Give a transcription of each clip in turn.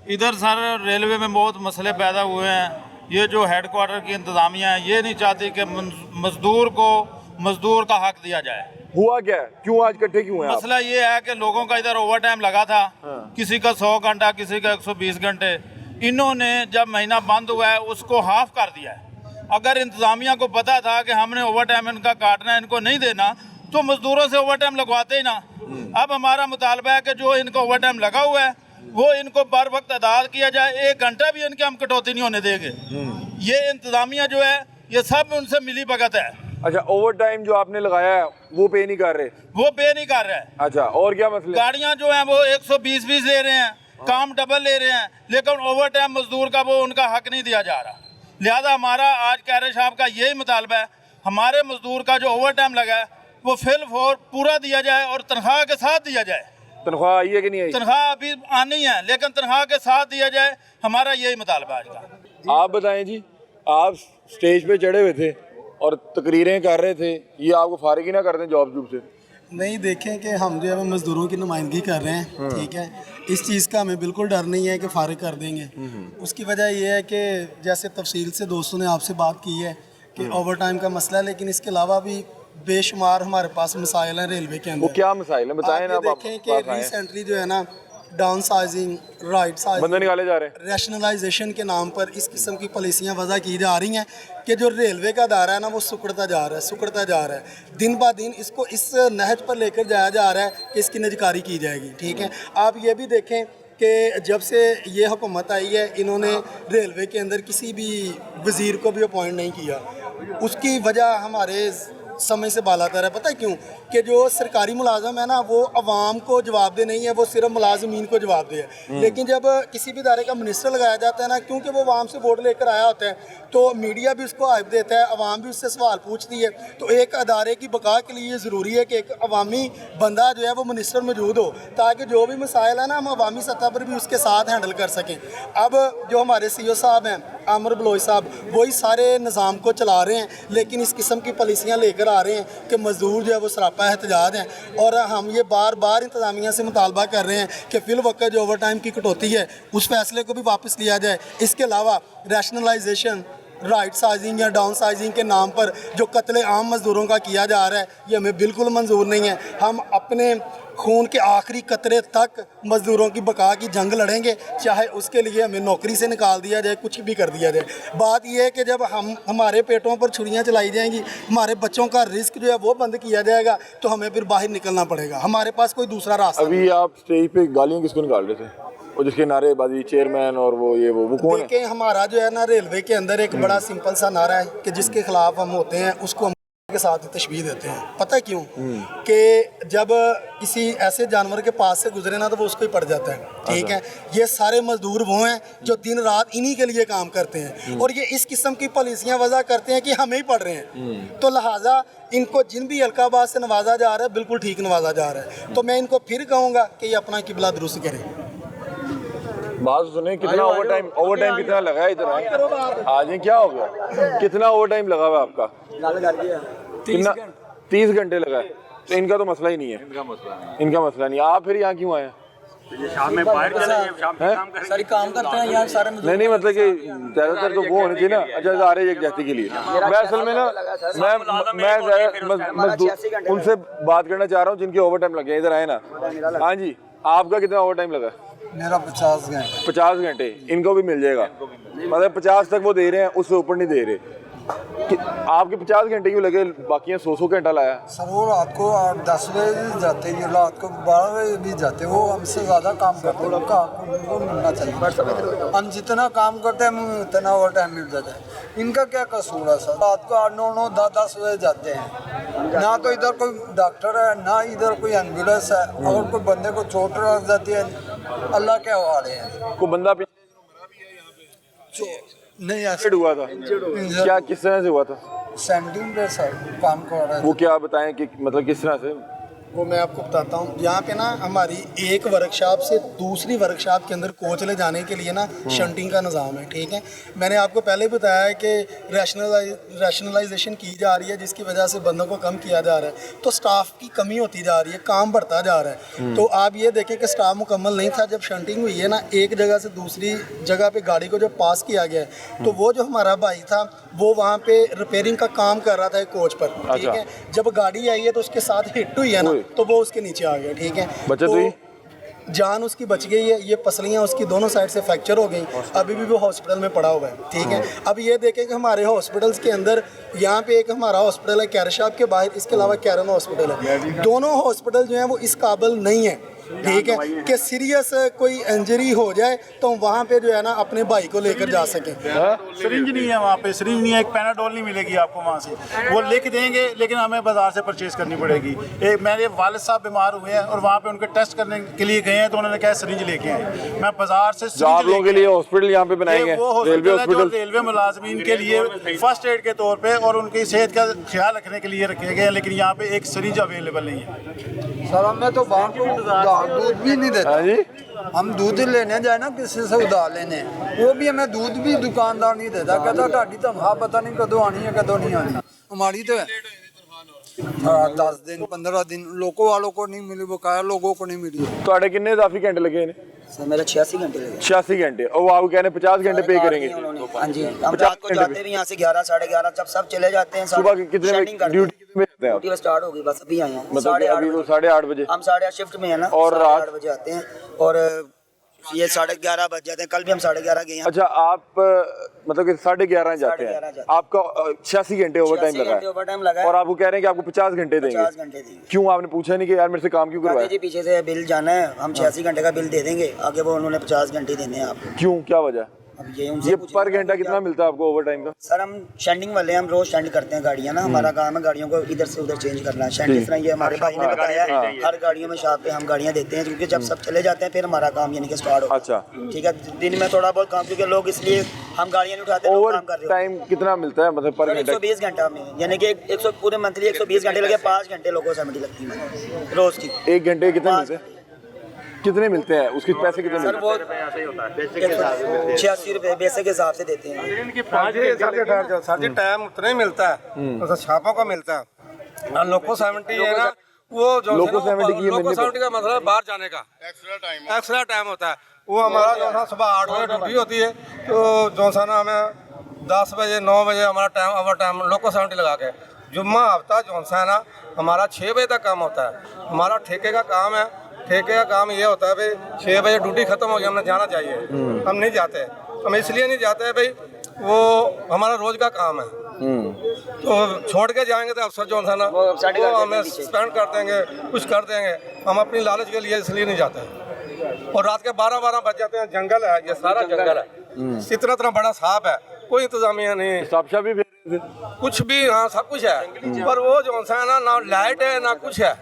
इधर sir railway में बहुत मसले पैदा हुए हैं। ये जो हेडक्वार्टर की इंतज़ामिया है ये नहीं चाहती कि मजदूर को मजदूर का हक दिया जाए। हुआ क्या है, क्यों आज इकट्ठे क्यों हैं आप? मसला ये है कि लोगों का इधर ओवर टाइम लगा था। हाँ। किसी का 100 घंटा, किसी का 120 घंटे। इन्होंने जब महीना बंद हुआ है उसको हाफ कर दिया है। अगर इंतज़ामिया को पता था कि हमने ओवर टाइम इनका काटना है, इनको नहीं देना, तो मजदूरों से ओवर टाइम लगवाते ही ना। अब हमारा मुतालबा है कि जो इनका ओवर टाइम लगा हुआ है वो इनको बर वक्त अदा किया जाए। 1 घंटा भी इनके हम कटौती नहीं होने देंगे। ये इंतज़ामिया जो है ये सब उनसे मिली भगत है। अच्छा, ओवर टाइम जो आपने लगाया है वो पे नहीं कर रहे? वो पे नहीं कर रहा है। अच्छा, और क्या मसले? गाड़ियां जो हैं वो 120 ले रहे हैं, काम डबल ले रहे हैं, लेकिन ओवर टाइम मजदूर का वो उनका हक नहीं दिया जा रहा। लिहाजा हमारा आज कैरे साहब का यही मुतालबा है, हमारे मजदूर का जो ओवर टाइम लगा है वो फिल फॉर पूरा दिया जाए और तनख्वाह के साथ दिया जाए। तनख्वाह आई है कि नहीं आई? तनख्वाह अभी आनी है लेकिन तनख्वाह के साथ दिया जाए, हमारा यही मुतालबा आज का। आप बताएं जी, आप स्टेज पे चढ़े हुए थे और तकरीरें कर रहे थे, ये आपको फारिग ही ना कर दें जॉब से? नहीं, देखें कि हम जो है वो मज़दूरों की नुमाइंदगी कर रहे हैं, ठीक है। इस चीज़ का हमें बिल्कुल डर नहीं है कि फारिग कर देंगे। उसकी वजह यह है कि जैसे तफसील से दोस्तों ने आपसे बात की है कि ओवर टाइम का मसला है, लेकिन इसके अलावा भी बेशुमार हमारे पास मसाइल हैं रेलवे के अंदर। वो क्या मसाइल हैं बताएं ना। देखें कि रिसेंटली जो है ना डाउन साइजिंग, राइट साइजिंग, बंदे निकाले जा रहे हैं। रैशनलाइजेशन के नाम पर इस किस्म की पॉलिसियाँ वज़ा की जा रही हैं कि जो रेलवे का दायरा है ना वो सुकड़ता जा रहा है। दिन ब दिन इसको इस नहज पर लेकर जाया जा रहा है कि इसकी निजकारी की जाएगी, ठीक है। आप ये भी देखें कि जब से ये हुकूमत आई है इन्होंने रेलवे के अंदर किसी भी वज़ीर को भी अपॉइंट नहीं किया। उसकी वजह हमारे समय से बालातर है। पता है क्यों? कि जो सरकारी मुलाजम है ना वो अवाम को जवाब दे नहीं है, वो सिर्फ मुलाजमीन को जवाब दे है। लेकिन जब किसी भी इदारे का मिनिस्टर लगाया जाता है ना, क्योंकि वो अवाम से वोट लेकर आया होता है, तो मीडिया भी उसको हाइप देता है, अवाम भी उससे सवाल पूछती है। तो एक अदारे की बका के लिए ज़रूरी है कि एक अवामी बंदा जो है वो मिनिस्टर मौजूद हो, ताकि जो भी मसाइल है ना हम अवामी सतह पर भी उसके साथ हैंडल कर सकें। अब जो हमारे CEO साहब हैं आमिर बलोच साहब, वही सारे निज़ाम को चला रहे हैं, लेकिन इस किस्म की पॉलिसियाँ लेकर आ रहे हैं कि मजदूर जो है वो सरापा एहतजाज हैं। और हम ये बार बार इंतज़ामिया से मुतालबा कर रहे हैं कि फिल वक्त जो ओवर टाइम की कटौती है उस फैसले को भी वापस लिया जाए। इसके अलावा रैशनलाइजेशन, राइट साइजिंग या डाउन साइजिंग के नाम पर जो कत्ले आम मज़दूरों का किया जा रहा है ये हमें बिल्कुल मंजूर नहीं है। हम अपने खून के आखिरी कतरे तक मज़दूरों की बका की जंग लड़ेंगे, चाहे उसके लिए हमें नौकरी से निकाल दिया जाए, कुछ भी कर दिया जाए। बात यह है कि जब हमारे पेटों पर छुरियां चलाई जाएंगी, हमारे बच्चों का रिस्क जो है वो बंद किया जाएगा, तो हमें फिर बाहर निकलना पड़ेगा। हमारे पास कोई दूसरा रास्ता। अभी आप स्टेज पे गालियाँ किसको निकाल रहे थे? और जिसके नारेबाजी चेयरमैन और वो कौन है? देखें, हमारा जो है ना रेलवे के अंदर एक बड़ा सिंपल सा नारा है कि जिसके खिलाफ हम होते हैं उसको हम के साथ तशबीह देते हैं। पता है क्यों? कि जब किसी ऐसे जानवर के पास से गुजरे ना तो वो उसको ही पड़ जाता है, ठीक है। ये सारे मजदूर वो हैं जो दिन रात इन्हीं के लिए काम करते हैं और ये इस किस्म की पॉलिसियाँ वज़ा करते हैं कि हमें ही पड़ रहे हैं। तो लिहाजा इनको जिन भी हल्काबाज से नवाजा जा रहा है बिल्कुल ठीक नवाजा जा रहा है। तो मैं इनको फिर कहूँगा कि ये अपना किबला दुरुस्त करें। बात सुने, कितना ओवर टाइम कितना लगा है इधर? आज ये क्या हो गया? कितना ओवर टाइम लगा हुआ आपका? कितना? 30 घंटे लगा है। तो इनका तो मसला ही नहीं है। इनका मसला नहीं। आप फिर यहाँ क्यों आए? शाम में बाहर चले गए, शाम में काम करते हैं यहाँ सारे। नहीं मतलब कि ज़्यादातर तो वो होनी चाहिए ना। अच्छा, जा रहे एक जाति के लिए मैं असल में ना मैं उनसे बात करना चाह रहा हूँ जिनके ओवर टाइम लगे। इधर आए ना। हाँ जी, आपका कितना ओवर टाइम लगा? मेरा 50 घंटे। 50 घंटे इनको भी मिल जाएगा। मतलब 50 तक वो दे रहे हैं, उससे ऊपर नहीं दे रहे। आपके 50 घंटे क्यों लगे? बाकी 100 घंटा लाया। सर वो रात को 10 बजे जाते हैं, रात को 12 बजे भी जाते हैं। वो हमसे ज़्यादा काम करते हैं, उनको मिलना चाहिए। हम जितना काम करते हैं हमें उतना ओवर टाइम मिल जाता है। इनका क्या कसूर है सर? रात को 8, 9, 10 बजे जाते हैं। ना तो इधर कोई डॉक्टर है ना इधर कोई एम्बुलेंस है। अगर कोई बंदे को चोट लग जाती है अल्लाह के हवाले है। कोई बंदा नहीं एक्सीडेंट हुआ था? क्या किस तरह से हुआ था? सैंडिंग पे सर काम कर रहा है। वो क्या बताएं कि मतलब किस तरह से? वो मैं आपको बताता हूँ। यहाँ पे ना हमारी एक वर्कशॉप से दूसरी वर्कशॉप के अंदर कोच ले जाने के लिए ना शंटिंग का निज़ाम है, ठीक है। मैंने आपको पहले बताया है कि रैशनलाइजेशन की जा रही है, जिसकी वजह से बंदों को कम किया जा रहा है, तो स्टाफ की कमी होती जा रही है, काम बढ़ता जा रहा है। तो आप ये देखें कि स्टाफ मुकम्मल नहीं था। जब शंटिंग हुई है ना, एक जगह से दूसरी जगह पे गाड़ी को जब पास किया गया है, तो वो जो हमारा भाई था वो वहाँ पे रिपेयरिंग का काम कर रहा था एक कोच पर, ठीक है। जब गाड़ी आई है तो उसके साथ हिट हुई है ना, तो वो उसके नीचे आ गया, ठीक है। बचत तो हुई? जान उसकी बच गई है। ये पसलियाँ उसकी दोनों साइड से फ्रैक्चर हो गई, अभी भी वो हॉस्पिटल में पड़ा हुआ है, ठीक है। अब ये देखें कि हमारे हॉस्पिटल्स के अंदर, यहाँ पे एक हमारा हॉस्पिटल है कैरशाब के बाहर, इसके अलावा कैरन हॉस्पिटल है। दोनों हॉस्पिटल जो हैं वो इस काबिल नहीं है, ठीक है, कि सीरियस कोई इंजरी हो जाए तो वहाँ पे जो है ना अपने भाई को लेकर जा सकें। सिरिंज नहीं है वहाँ पे, सिरिंज नहीं है, एक पैनाडोल नहीं मिलेगी आपको वहाँ से। वो लिख देंगे लेकिन हमें बाजार से परचेज करनी पड़ेगी। एक मेरे वालिद साहब बीमार हुए हैं और वहाँ पे उनके टेस्ट करने के लिए गए हैं, तो उन्होंने कहा सिरिंज लेके आए। मैं बाजार से जो आप लोगों के लिए हॉस्पिटल यहाँ पे बनाएंगे, वो रेलवे हॉस्पिटल हॉस्पिटल, रेलवे मुलाजमीन के लिए फर्स्ट एड के तौर पे और उनकी सेहत का ख्याल रखने के लिए रखे गए हैं, लेकिन यहाँ पे एक सिरिंज अवेलेबल नहीं है। सर हमें तो बाहर को दूध भी नहीं देता। हाँ जी, हम दूध लेने जाए ना किसी से उधार लेने, वो भी हमें दूध भी दुकानदार नहीं देता। कहता ਤੁਹਾਡੀ तनख्वाह पता नहीं कदों आनी है कदों नहीं आनी। हमारी तो है 10 दिन 15 दिन लोगों वालों को नहीं मिली, बकाया लोगों को नहीं मिली। ਤੁਹਾਡੇ किन्ने इजाफी घंटे लगे ने? सर मेरा 86 घंटे लगे। 86 घंटे, और वो आप कह रहे हैं 50 घंटे पे करेंगे? हाँ जी, हम रात को जाते भी यहाँ से 11 साढ़े 11 जब सब चले जाते हैं। सुबह के कितने शेडिंग करते ड्यूटी हैं। में जाते हैं आप? ड्यूटी स्टार्ट हो गई, बस अभी आए हैं। मतलब कि अभी वो 8:30 बजे, हम 8:30 शिफ्ट में है ना, और रात 8 बजे आते हैं और ये 11:30 बज जाते हैं। कल भी हम 11:30 गए हैं। अच्छा, आप मतलब कि 11:30 जाते 11:30 हैं, जाते आपका 86 घंटे ओवर टाइम 86 लगा घंटे है, ओवर टाइम लगा है और आपको कह रहे हैं कि आपको 50 घंटे 50 देंगे। घंटे देंगे। क्यों आपने पूछा नहीं कि यार मेरे से काम क्यों कहते करवाया? जी पीछे से बिल जाना है, हम 86 घंटे का बिल दे देंगे, आगे वो उन्होंने 50 घंटे देने हैं आपको। क्यों, क्या वजह? अब ये उनसे ये पूछिए। पर घंटा कितना मिलता है आपको ओवर टाइम का? सर हम शेंडिंग वाले हैं, हम रोज शेंड करते हैं गाड़ियाँ ना, हमारा काम है गाड़ियों को इधर से उधर चेंज करना है। शेंड इस तरह ये हमारे भाई ने बताया, हर गाड़ियों में शॉप पे हम गाड़ियाँ देते हैं, क्योंकि जब सब चले जाते हैं फिर हमारा काम यानी कि स्टार्ट होता है। अच्छा, ठीक है, दिन में थोड़ा बहुत काम, क्योंकि लोग इसलिए हम गाड़ियाँ नहीं उठाते, लोग ओवर काम कर रहे टाइम कितना मिलता है मतलब पर घंटा? 120 घंटा में, यानी कि 100 पूरे मंथली 120 घंटे लगे, 5 घंटे लोगों को सैलरी लगती है रोज की। 1 घंटे कितने मिलते हैं? कितने मिलते हैं उसके पैसे कितने सर मिलते वो 86 रुपये बेसिक के हिसाब से देते हैं। सर जी टाइम उतना ही मिलता है, तो छापों का मिलता है। और लोको 70 है ना, वो जो लोको 70 की लोको 70 का मतलब बाहर जाने का एक्स्ट्रा टाइम होता है। वो हमारा जो है सुबह 8 बजे ड्यूटी होती है, तो जो सा ना हमें 10 बजे 9 बजे हमारा टाइम ओवर टाइम लोको 70 लगा के जुम्मा हफ्ता जो सा ना हमारा 6 बजे तक काम होता है। हमारा ठेके का काम है, ठेके का काम ये होता है भाई 6 बजे ड्यूटी खत्म हो गई, हमने जाना चाहिए, हम नहीं जाते। हम इसलिए नहीं जाते हैं भाई, वो हमारा रोज का काम है, तो छोड़ के जाएंगे तो अफसर जो है ना वो हमें सस्पेंड कर देंगे, कुछ कर देंगे। हम अपनी लालच के लिए इसलिए नहीं जाते हैं। और रात के 12 बज जाते हैं, जंगल है, ये सारा जंगल है, इतना बड़ा सांप है, कोई इंतजामिया नहीं, साहब भी भेज रहे थे? कुछ भी, हाँ सब कुछ है, पर वो जो है ना लाइट है ना कुछ है।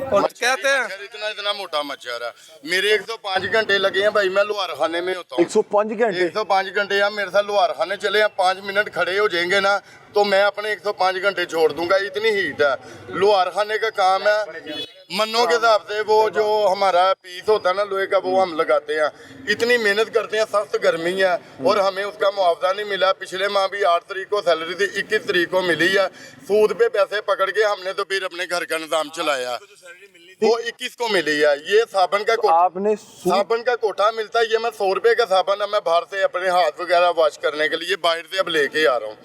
और कहते हैं इतना मोटा मच्छर है। मेरे 105 घंटे लगे हैं भाई, मैं लोहार खाने में होता हूँ। 105 घंटे? 105 घंटे यार, मेरे साथ लोहार खाने चले हैं, 5 मिनट खड़े हो जाएंगे ना तो मैं अपने 105 घंटे छोड़ दूंगा, इतनी हीट है। लोहार खाने का काम है, मन्नों के हिसाब से वो जो हमारा पीस होता है ना लोहे का, वो हम लगाते हैं। इतनी मेहनत करते हैं, सख्त गर्मी है और हमें उसका मुआवजा नहीं मिला। पिछले माह भी 8 तारीख को सैलरी थी, 21 तारीख को मिली है। सूद पे पैसे पकड़ के हमने तो फिर अपने घर का निजाम चलाया, वो 21 को मिली है। ये साबन का आपने साबन का कोठा मिलता है, ये मैं 100 रुपए का साबन है, मैं बाहर से अपने हाथ वगैरह वॉश करने के लिए बाहर से अब लेके आ रहा हूँ।